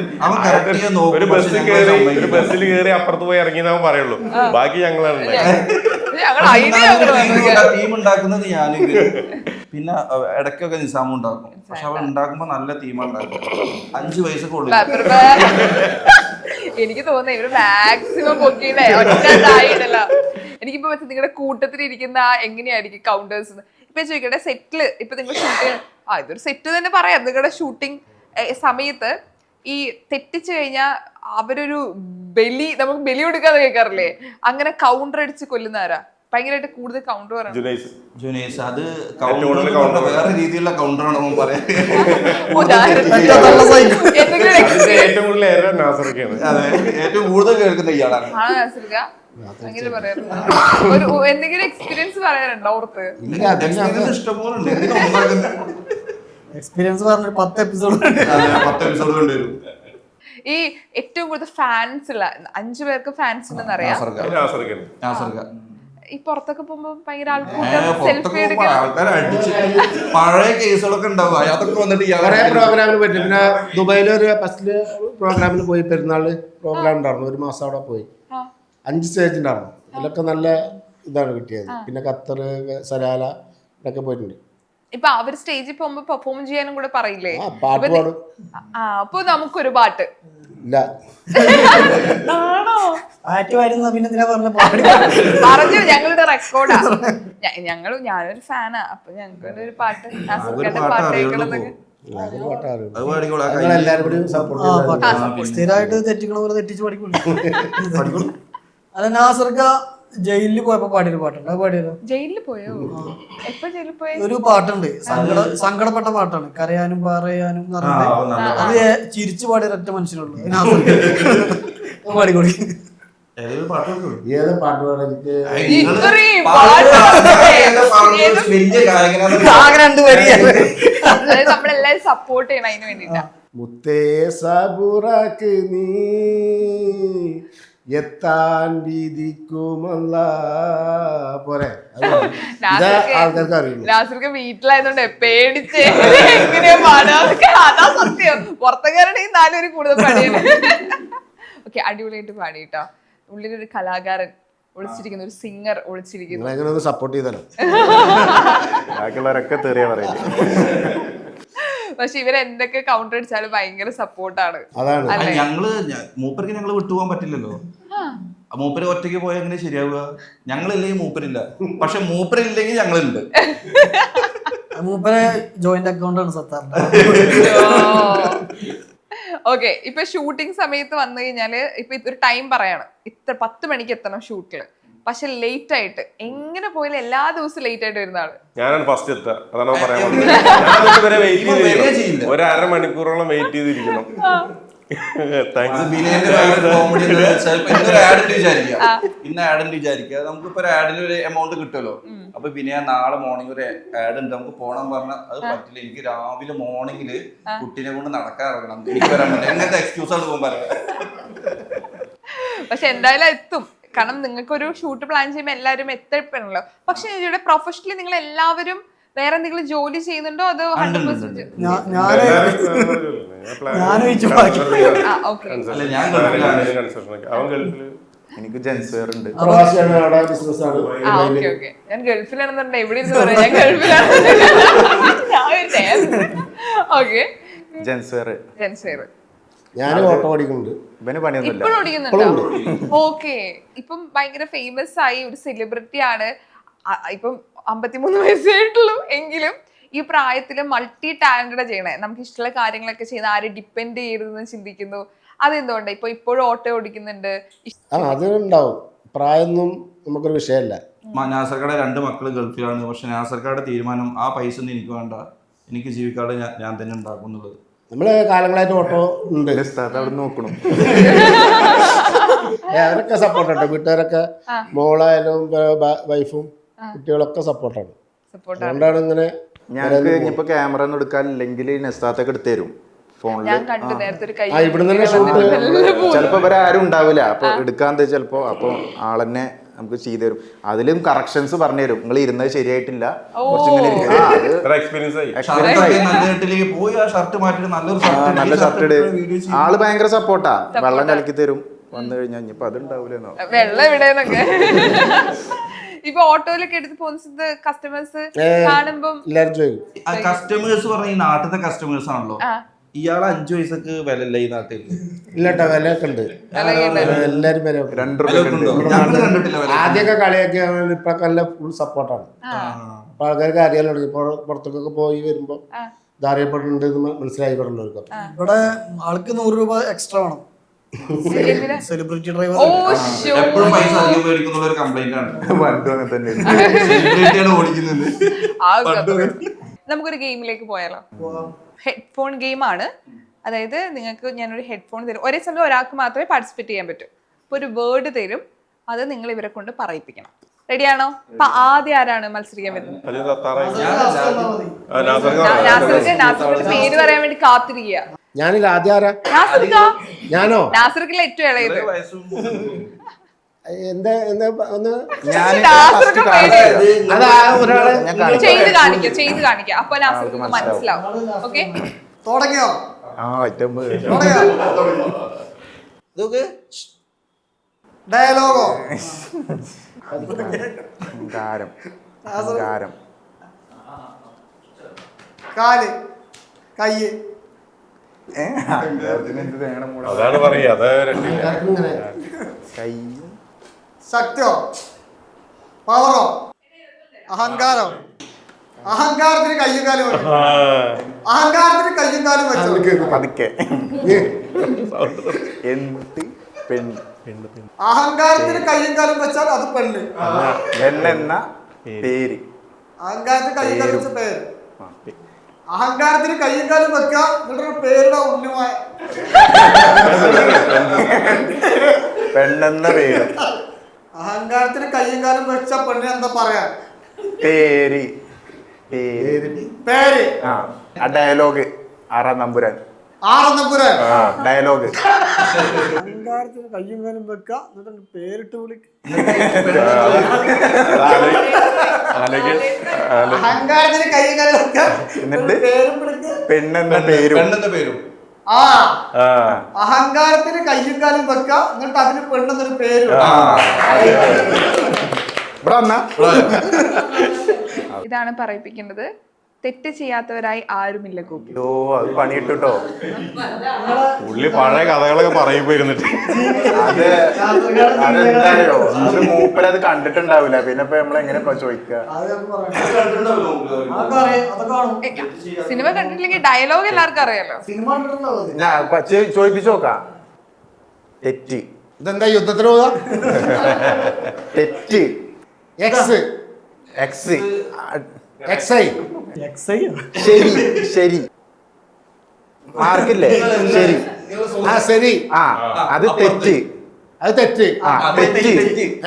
ഒരു ബസ്സിൽ കയറി അപ്പുറത്ത് പോയി ഇറങ്ങിയെന്ന് അവൻ പറയുള്ളൂ, ബാക്കി ഞങ്ങളാണ് ടീം ഉണ്ടാക്കുന്നത്. ഞാൻ പിന്നെ ഇടയ്ക്കൊക്കെ നിസാം ഉണ്ടാക്കും, പക്ഷെ അവൻ ഉണ്ടാക്കുമ്പോ നല്ല ടീമാണ് ഉണ്ടാക്കുക. 5 വയസ്സൊക്കെ ഉള്ളു. എനിക്ക് തോന്നുന്നു ഇവര് മാക്സിമം പൊക്കിയിട്ടേ ഒറ്റ. എനിക്കിപ്പോ വെച്ചാൽ നിങ്ങളുടെ കൂട്ടത്തിൽ ഇരിക്കുന്ന എങ്ങനെയായിരിക്കും കൗണ്ടേഴ്സ്? ഇപ്പൊ ചോദിക്കട്ടെ, സെറ്റില് ഇപ്പൊ നിങ്ങൾ ഷൂട്ട് ചെയ്യണം, ഇതൊരു സെറ്റ് തന്നെ പറയാം. നിങ്ങളുടെ ഷൂട്ടിംഗ് സമയത്ത് ഈ തെറ്റിച്ചു കഴിഞ്ഞാൽ അവരൊരു നമുക്ക് ബലി കൊടുക്കാതെ കേൾക്കാറില്ലേ, അങ്ങനെ കൗണ്ടർ അടിച്ച് കൊല്ലുന്നവരാ? ഭയങ്കരമായിട്ട് കൂടുതൽ കൗണ്ടർ പറയാം ജുനൈസ്. അത് വേറെ രീതിയിലുള്ള കൗണ്ടറാണ് നമ്മൾ പറയാം. ഏറ്റവും കൂടുതൽ ഏറ്റവും കൂടുതൽ കേൾക്കുന്ന ഇയാളാണ്. എന്തെങ്കിലും എക്സ്പീരിയൻസ് പറയാനുണ്ടോ ഓർത്ത്? എക്സ്പീരിയൻസ് പറഞ്ഞ 10 എപ്പിസോഡ് കൊണ്ടുവരും. ഈ ഏറ്റവും കൂടുതൽ ഫാൻസ് ഉള്ള 5 പേർക്ക് ഫാൻസ് ഉണ്ടെന്ന് അറിയാം. ഈ പുറത്തൊക്കെ പോകുമ്പോ ഭയങ്കര ആൾക്കാർ അടിച്ച് പഴയ കേസുകളൊക്കെ ഉണ്ടാവും, അതൊക്കെ വന്നിട്ട് പ്രോഗ്രാമിന് പറ്റും. പിന്നെ ദുബായിൽ ഒരു ഫസ്റ്റ് പ്രോഗ്രാമിന് പോയി, പെരുന്നാള് പ്രോഗ്രാം ഉണ്ടായിരുന്നു, 1 മാസം അവിടെ പോയി. 5 സ്റ്റേജ് ഉണ്ടായിരുന്നു, അതിലൊക്കെ നല്ല ഇതാണ് കിട്ടിയത്. പിന്നെ ഖത്തർ, സലാല ഇതൊക്കെ പോയിട്ടുണ്ട്. ഇപ്പൊ അവര് സ്റ്റേജിൽ പോകുമ്പോ പെർഫോം ചെയ്യാനും കൂടെ പറയില്ലേ? പാട്ട് പാടും. അപ്പൊ നമുക്കൊരു പാട്ട് ഇല്ല പറഞ്ഞു, ഞങ്ങളുടെ റെക്കോർഡാ. ഞാനൊരു ഫാനാ, അപ്പൊ ഞങ്ങളുടെ ഒരു പാട്ട് സ്ഥിരമായിട്ട് തെറ്റിക്കണ പോലെ തെറ്റിച്ച് പഠിക്കുള്ളൂ. അല്ല നാസർക്ക ജയിലിൽ പോയപ്പോ പാടിയൊരു പാട്ടുണ്ട്, അത് പാടിയല്ലോ. ജയിലിൽ പോയോ? എപ്പോ ജയിലിൽ പോയോ? ഒരു പാട്ടുണ്ട്, സങ്കടപ്പെട്ട പാട്ടാണ്, കരയാനും പറയാനും എന്ന് പറഞ്ഞിട്ട്. അത് ചിരിച്ചു പാടിയ ഒരൊറ്റ മനുഷ്യനുള്ളൂ, പാടിക്കൊടി. ഏത് പാട്ട് പാടാൻ എനിക്ക് ഇത്രയും വലിയ ഗായകനാണ്. അതായത് നമ്മളെല്ലാരും സപ്പോർട്ട് ചെയ്യണം അതിന് വേണ്ടിട്ടാ. മുത്തേ സബുറാക്ക് നീ എത്താൻ വിധിക്കുമല്ല പോരെ, ആൾക്കാർക്ക് അറിയുള്ളൂ. നാസർക്ക് വീട്ടിലായതുകൊണ്ട് പേടിച്ച് എങ്ങനെയാ പാടാതൊക്കെ, അതാ സത്യം. പുറത്തുകാരുടെ നാലുപേര് കൂടുതൽ പാടിയാണ്. ഓക്കെ, അടിപൊളിയായിട്ട് പാടി കേട്ടോ. ഉള്ളിലൊരു കലാകാരൻ ഒളിച്ചിരിക്കുന്നു, ഒരു സിംഗർ ഒളിച്ചിരിക്കുന്നു. അങ്ങനെ ഒന്ന് സപ്പോർട്ട് ചെയ്താലോ. ബാക്കിയുള്ളവരൊക്കെ തെറിയ പറയുന്നത്. പക്ഷെ ഇവരെന്തൊക്കെ കൗണ്ടർ അടിച്ചാലും ഭയങ്കര സപ്പോർട്ടാണ്. അതാണ് ഞങ്ങള് മൂപ്പർക്ക് ഞങ്ങള് വിട്ടുപോകാൻ പറ്റില്ലല്ലോ. മൂപ്പര് ഒറ്റയ്ക്ക് പോയാൽ എങ്ങനെ ശരിയാവുക? ഞങ്ങളില്ലെങ്കിൽ മൂപ്പരില്ല, പക്ഷെ മൂപ്പരില്ലെങ്കിൽ ഞങ്ങളുണ്ട്. മൂപ്പരെ ജോയിന്റ് അക്കൗണ്ടാണ് സത്താറിന്റെ. ഓക്കെ, ഇപ്പൊ ഷൂട്ടിംഗ് സമയത്ത് വന്നു കഴിഞ്ഞാല് ഇപ്പൊ ഒരു ടൈം പറയണം, ഇത്ര 10 മണിക്ക് എത്തണം ഷൂട്ടില്. പക്ഷെ ലേറ്റ് ആയിട്ട് എങ്ങനെ പോയാലും എല്ലാ ദിവസവും ലേറ്റ് ആയിട്ട് വരുന്ന ആള് ഞാനാണ് ഫസ്റ്റ് എത്തുക. അതാണ് പറയാൻ വെയിറ്റ് ഒരു അരമണിക്കൂറോളം വെയിറ്റ് ചെയ്തിരിക്കണം. ഇന്ന് ആഡിന് വിചാരിക്കുക, നമുക്കിപ്പോ ഒരു ആഡിന് ഒരു എമൗണ്ട് കിട്ടുമല്ലോ. അപ്പൊ പിന്നെ നാളെ മോർണിംഗ് ഒരു ആഡ് ഉണ്ട്, നമുക്ക് പോകണം പറഞ്ഞാൽ അത് പറ്റില്ല. എനിക്ക് രാവിലെ മോർണിംഗില് കുട്ടീനെ കൊണ്ട് നടക്കാൻ ഇറങ്ങണം, എനിക്ക് വരാൻ പറ്റില്ല. എങ്ങനത്തെ എക്സ്ക്യൂസ് ആണ് പോകുമ്പോൾ പറയാം. പക്ഷെ എന്തായാലും എത്തും, കാരണം നിങ്ങൾക്ക് ഒരു ഷൂട്ട് പ്ലാൻ ചെയ്യുമ്പോൾ എല്ലാവരും എത്തപ്പെടണല്ലോ. പക്ഷെ ഇവിടെ പ്രൊഫഷണലി നിങ്ങൾ എല്ലാവരും വേറെ എന്തെങ്കിലും ജോലി ചെയ്യുന്നുണ്ടോ? അതോ 100%? എനിക്ക് ജെൻസ് വെയർ ഉണ്ട്. ഞാൻ ഗൾഫിലാണെന്നുണ്ടെ എവിടെ ഇരുന്ന് പറയാം, ഞാൻ ഗൾഫിലാണ്. ജെൻസ് വെയർ ഞാൻ ഓട്ടോ ഓടിക്കുന്നുണ്ട്. ഇപ്പോഴും ഓടിക്കുന്നുണ്ടോ? ഓക്കെ, ഇപ്പം ഭയങ്കര ഫേമസ് ആയി, ഒരു സെലിബ്രിറ്റി ആണ്. ഇപ്പം 53 വയസ്സായിട്ടുള്ളൂ എങ്കിലും ഈ പ്രായത്തില് മൾട്ടി ടാലന്റഡ് ചെയ്യണേ, നമുക്ക് ഇഷ്ടമുള്ള കാര്യങ്ങളൊക്കെ ചെയ്യുന്ന, ആരും ഡിപ്പെൻഡ് ചെയ്യരുതെന്ന് ചിന്തിക്കുന്നു. അതെന്തുകൊണ്ട് ഇപ്പോഴും ഓട്ടോ ഓടിക്കുന്നുണ്ട്? അത് ഉണ്ടാവും, പ്രായമൊന്നും നമുക്കൊരു വിഷയമല്ല. നാസർക്കാരുടെ 2 മക്കള് ഗൾഫിലാണ്. പക്ഷെ നാസർക്കാരുടെ തീരുമാനം ആ പൈസ ഒന്നും എനിക്ക് വേണ്ട, എനിക്ക് ജീവിക്കാതെ ഞാൻ തന്നെ ഉണ്ടാക്കും എന്നുള്ളത്. നമ്മള് കാലങ്ങളായിട്ട് ഓട്ടോ ഉണ്ട്, അവിടെ നോക്കണം. അവരൊക്കെ സപ്പോർട്ടുണ്ട്, വീട്ടുകാരൊക്കെ മോളായാലും വൈഫും കുട്ടികളൊക്കെ സപ്പോർട്ടാണ്. അതുകൊണ്ടാണ് ഇങ്ങനെ. ഞങ്ങൾക്ക് ഇനിയിപ്പോ ക്യാമറ ഒന്നും എടുക്കാനില്ലെങ്കിൽ നെസ്താത്തൊക്കെ എടുത്തു തരും ഫോണില്. ഇവിടെ തന്നെ ഷൂട്ട് ചിലപ്പോ ഇവരെ ആരും ഉണ്ടാവില്ല, അപ്പൊ എടുക്കാന്ന് ചിലപ്പോ അപ്പൊ ആളെന്നെ നമുക്ക് ചെയ്തു തരും. അതിലും കറക്ഷൻസ് പറഞ്ഞു തരും, നിങ്ങൾ ഇരുന്നത് ശരിയായിട്ടില്ല, നല്ല ഷർട്ട് ഇട്. ആള് ഭയങ്കര സപ്പോർട്ടാ, വെള്ളം കലക്കി തരും. വന്നു കഴിഞ്ഞാൽ ഇനിയിപ്പോ അതുണ്ടാവൂലെന്നോ. വെള്ളം എവിടെന്നൊക്കെ ഇപ്പൊ ഓട്ടോയിലൊക്കെ എടുത്ത് പോകുന്നത് കസ്റ്റമേഴ്സ് കാണുമ്പോ കസ്റ്റമേഴ്സ് പറഞ്ഞ ഈ നാട്ടിലത്തെ കസ്റ്റമേഴ്സ് ആണല്ലോ. ഇയാളെ 5 പൈസക്ക് വില ഇല്ല ഈ നാട്ടിൽ. ഇല്ലട്ടോ, വിലയൊക്കെ ഉണ്ട്, എല്ലാരും വില. 2 രൂപ ആദ്യമൊക്കെ കളിയൊക്കെ, ഇപ്പൊ നല്ല ഫുൾ സപ്പോർട്ടാണ്. അപ്പൊ ആൾക്കാർക്ക് അറിയാൻ തുടങ്ങി. ഇപ്പോൾ പുറത്തേക്കൊക്കെ പോയി വരുമ്പോ ഇത് അറിയപ്പെടുന്നുണ്ട് മനസ്സിലായി പറഞ്ഞവർക്ക്. ഇവിടെ ആൾക്ക് 100 രൂപ എക്സ്ട്രാ വേണം. സെലിബ്രിറ്റി ഡ്രൈവർ എപ്പോഴും പൈസ അധികം മേടിക്കുന്ന ഒരു കംപ്ലൈന്റ് ആണ്. നമുക്കൊരു ഗെയിമിലേക്ക് പോയാലോ? ഹെഡ്ഫോൺ ഗെയിമാണ്. അതായത് നിങ്ങൾക്ക് ഞാനൊരു ഹെഡ്ഫോൺ തരും, ഒരേ സമയം ഒരാൾക്ക് മാത്രമേ പാർട്ടിസിപ്പേറ്റ് ചെയ്യാൻ പറ്റൂ. അപ്പോൾ ഒരു വേർഡ് തരും, അത് നിങ്ങൾ ഇവരെ കൊണ്ട് പറയിപ്പിക്കണം. റെഡിയാണോ? അപ്പൊ ആദ്യം ആരാണ് മത്സരിക്കാൻ വരുന്നത്? നാസറിന്റെ പേര് പറയാൻ വേണ്ടി കാത്തിരിക്കുക. ഞാനില്ല, ആദ്യം ആരാ? ഞാനോ? നാസർക്കില്ല ഏറ്റവും ഇളയത്. എന്താ ഒന്ന് ചെയ്ത് കാണിക്കാം, അപ്പൊ നാസർക്ക് മനസ്സിലാവും. ഓക്കെ, തുടങ്ങിയോ? ഡയലോഗോ? കാല്, കയ്യ്, അതാണ് പറയാ. ശക്തിയോ, പവറോ, അഹങ്കാരോ? അഹങ്കാരത്തിന് കയ്യും കാലും വെച്ചു. അഹങ്കാരത്തിന് കയ്യും കാലും വെച്ചു. പതുക്കെ. അഹങ്കാരത്തിന് കയ്യും കാലം വെച്ചാൽ അത് പെണ്ണ്. പെണ്ണെന്ന പേര്. അഹങ്കാരത്തിന് കയ്യും കാലം വെച്ച പേര്. അഹങ്കാരത്തിന് കയ്യും കാലം വെക്കുക എന്നിട്ടൊരു പേരുടെ ഉണ്ണിമായ പെണ്ണെന്ന പേര്. അഹങ്കാരത്തിന് കയ്യും കാലം വെച്ച പെണ്ണിന് എന്താ പറയാ? പേര്. പേര്. ആ ഡയലോഗ് 6-ാം നമ്പുരാൻ. 6-ാം നമ്പുരാൻ ഡയലോഗ്. അഹങ്കാരത്തിന് കയ്യും കാലം വെക്കുക എന്നിട്ട് പേരിട്ട് വിളിക്കുക. അഹങ്കാരത്തിന് കയ്യും കാലം വെക്കുക എന്നിട്ട് പേരും വിളിക്കുക. പെണ്ണെന്ന പേരും. ആ അഹങ്കാരത്തിന് കയ്യും കാലം വെക്കുക എന്നിട്ട് അതിന് പെണ്ണെന്നൊരു പേര്. ഇതാണ് പറയിപ്പിക്കേണ്ടത്. തെറ്റ് ചെയ്യാത്തവരായി ആരുമില്ല ഗോപി. ഓ അത് പണിയിട്ടോ. പുള്ളി പഴയ കഥകളൊക്കെ പറയുമ്പോയിരുന്നിട്ട് അതെന്തായോ അത് മൂപ്പരത് കണ്ടിട്ടുണ്ടാവില്ല. പിന്നെ ഇപ്പൊ നമ്മളെങ്ങനെ ചോദിക്കുക? സിനിമ കണ്ടിട്ടില്ലെങ്കിൽ ഡയലോഗ് എല്ലാവർക്കും അറിയാലോ. ചോദിപ്പിച്ചു നോക്കാം. തെറ്റ്. ഇതെന്താ യുദ്ധത്തിന് പോകാ? തെറ്റ്. എക്സ് എക്സ് എക്സൈ ശരി. ശരി മാർക്കില്ലേ? ശരി. ആ ശരി. ആ അത് തെറ്റ്. അത് തെറ്റ്. ആ തെറ്റ്.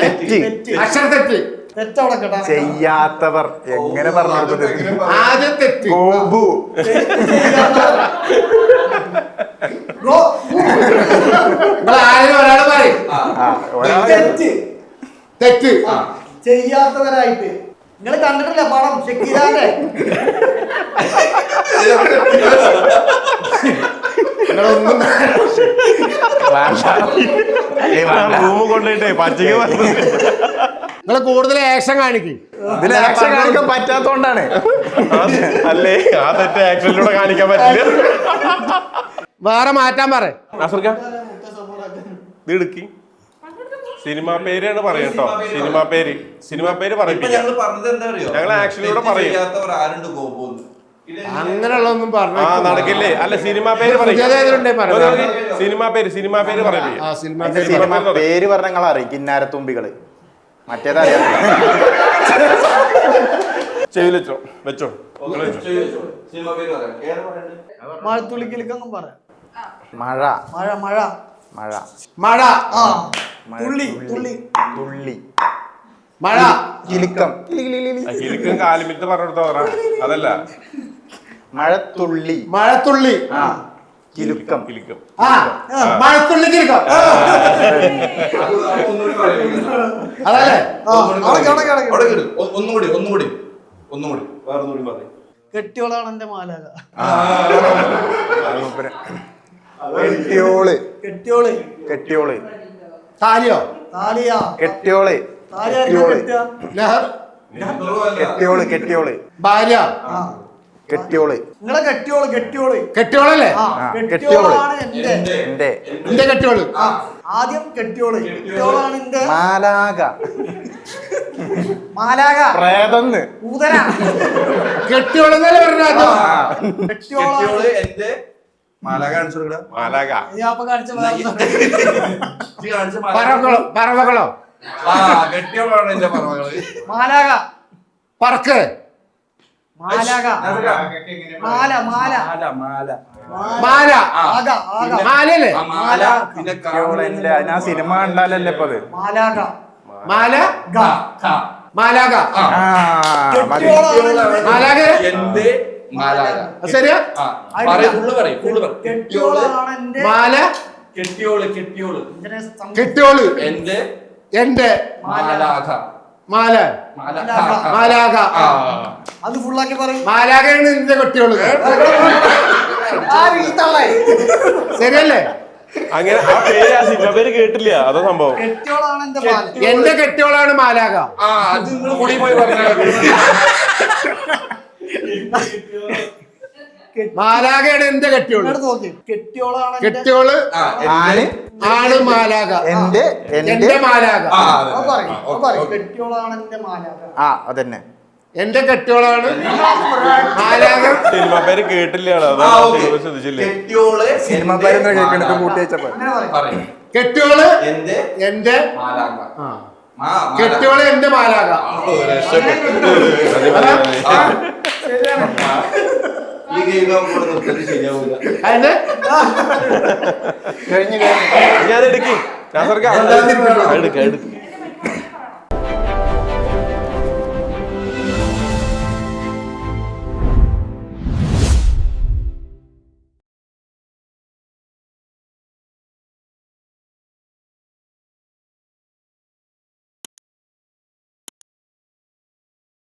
തെറ്റ്. അക്ഷര തെറ്റ്. തെറ്റവിടെ കേട്ടാ. ചെയ്യാത്തവർ എങ്ങനെ പറഞ്ഞു? ആദ്യം തെറ്റ്. ഗോപു. ആരെങ്കിലും ഒരാൾ പറയും തെറ്റ്. തെറ്റ്. ചെയ്യാത്തവരായിട്ട് നിങ്ങൾ കണ്ടിട്ടില്ല പടം ഷക്കീലാന്റെ? റൂമ് കൊണ്ടുപോയിട്ടേ പച്ചക്ക് പറഞ്ഞു. നിങ്ങൾ കൂടുതൽ ആക്ഷൻ കാണിക്കും. ഇതിൽ ആക്ഷൻ കാണിക്കാൻ പറ്റാത്തോണ്ടാണ്. അല്ലേ ആ തെറ്റ് ആക്ഷനിലൂടെ കാണിക്കാൻ പറ്റില്ല. വേറെ മാറ്റാൻ പറ. ഇത് എടുക്കി സിനിമ പേരാണ് പറയട്ടോ. സിനിമ പേര് പറയിപ്പിക്കാം. ഞങ്ങൾ പറഞ്ഞത് എന്താ അറിയോ? ഞങ്ങൾ ആക്ഷനിലൂടെ പറയും. ആരുണ്ട് ഗോപൂന്ന് അങ്ങനെയുള്ളതൊന്നും പറഞ്ഞു ആ നടക്കില്ലേ? അല്ല സിനിമ പേര് പറയും. സിനിമ പേര് പറയിപ്പിക്കാം. സിനിമ പേര് പറഞ്ഞ നിങ്ങൾ അറിയും. കിന്നാരത്തുമ്പികള്. മറ്റേതറിയാം. ചെവിൽ വെച്ചോ. സിനിമ പേര് പറയാം. മഴത്തുള്ളിക്കിലേക്കൊന്നും പറയാം. മഴ. മഴ മഴ മഴ. മഴ. ആ തുള്ളി തുള്ളി തുള്ളി. മഴ. കിലുക്കം. കിലുക്കും കാലുമിത്ത് പറഞ്ഞെടുത്തോ പറ. അതല്ല മഴത്തുള്ളി. മഴത്തുള്ളി. ആ കിലുക്കം. ആ മഴത്തുള്ളി കിലുക്കം. അതല്ലേ? ഒന്നുകൂടി വേറൊന്നുകൂടി പറയും. കെട്ടിയോളാണ് എന്റെ മാലാക. കെട്ടിയോള്. കെട്ടിയോള്. കെട്ടിയോള്. താലിയോ? താലിയാ. കെട്ടിയോള്. താലിയാ. ലഹർ. കെട്ടിയോള്. കെട്ടിയോള്. ഭാര്യ. കെട്ടിയോള്. നിങ്ങളെ കെട്ടിയോള്. കെട്ടിയോള്. കെട്ടിയോളല്ലേ? കെട്ടിയോളാണ് എന്റെ. എന്റെ കെട്ടിയോള്. ആദ്യം കെട്ടിയോള്. കെട്ടിയോളാണ് എന്റെ മാലാക. മാലാക. പ്രേതന്ന്. പൂതന. കെട്ടിയോളെന്നല്ലേ പറഞ്ഞത്? കെട്ടിയോള് എന്റെ മാലാക കാണിച്ചു കൊടുക്കടാ. മാലാക ഞാൻ ഇപ്പൊ കാണിച്ച പറവകളോ? കെട്ടിയോളാണ് എന്റെ പറവകള്. മാലാക. പറക്ക്. മാലാക. മാല മാല മാല മാല. ആക ആക. മാലല്ലേ? മാല. പിന്നെ കെട്ടിയോളെന്റെ ഞാൻ സിനിമ കണ്ടാലല്ലേ ഇപ്പൊ അത്. മാലാക. മാല. മാലാക. മാലാക. എന്റെ മാലാക. ശരിയാ? കെട്ടിയോളാണ് എന്റെ മാല. കെട്ടിയോള്. കെട്ടിയോള്. എന്റെ മാലാക. മാലാക. അത് ഫുള്ളാക്കി പറയും. മാലാകയാണ് നിന്റെ കെട്ടിയോള്. ശരിയല്ലേ? അങ്ങനെ ആ പേര് ആ സിനിമ പേര് കേട്ടില്ല. അതാ സംഭവം. കെട്ടിയോളാണ് എന്റെ മാല. എന്റെ കെട്ടിയോളാണ് മാലാക. അത് നിങ്ങൾ കൂടി പോയി പറഞ്ഞു. മാലാകയാണ് എന്റെ കെട്ടിയോള്. കെട്ടിയോളാണ് കെട്ടിയോള് ആണ് മാലാക. എന്റെ മാലാക. കെട്ടിയോളാണ് എന്റെ മാലാക. ആ അതന്നെ. എന്റെ കെട്ടിയോളാണ് മാലാക. സിനിമ പേര് കേട്ടില്ല. അതാ ശ്രദ്ധിച്ചില്ലേ? കെട്ടിയോള് സിനിമ പേര് കേൾക്കണത് കൂട്ടി വെച്ചപ്പോ കെട്ടിയോള് എന്റെ എന്റെ മാലാക. ആ മാലാക. കെട്ടിയോള് എന്റെ മാലാക. ഈ ഗെയിം നമ്മൾ നിർത്തിയത് ശരിയാവൂല. അതിന്റെ ഞാൻ എടുക്കി എടുക്ക